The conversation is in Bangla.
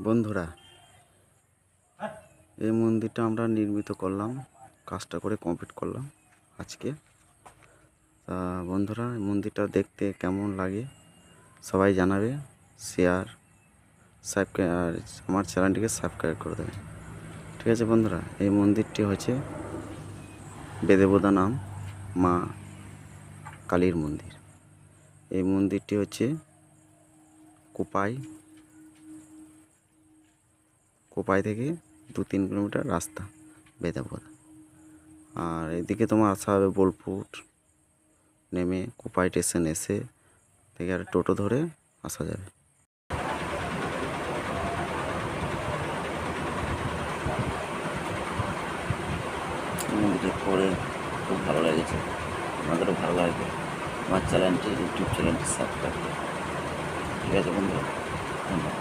বন্ধুরা, এই মন্দিরটা আমরা নির্মিত করলাম, কাজটা করে কমপ্লিট করলাম আজকে। তা বন্ধুরা, এই মন্দিরটা দেখতে কেমন লাগে সবাই জানাবে, শেয়ার সাবস্ক্রাইব আর আমার চ্যানেলটিকে সাবস্ক্রাইব করে দেবে। ঠিক আছে বন্ধুরা, এই মন্দিরটি হচ্ছে বেদেবদা নাম মা কালীর মন্দির। এই মন্দিরটি হচ্ছে কোপাই থেকে 2-3 কিলোমিটার রাস্তা বেদেবদা। আর এদিকে তোমার আসা হবে বোলপুর, নেমে কোপাই স্টেশন এসে থেকে আর টোটো ধরে আসা যাবে। মন্দিরটি পরে খুব ভালো লেগেছে, আমাদেরও ভালো লাগবে। আমার চ্যানেলটি ইউটিউব চ্যানেলটি সাবস্ক্রাইব করুন। ঠিক আছে বন্ধুরা, ধন্যবাদ।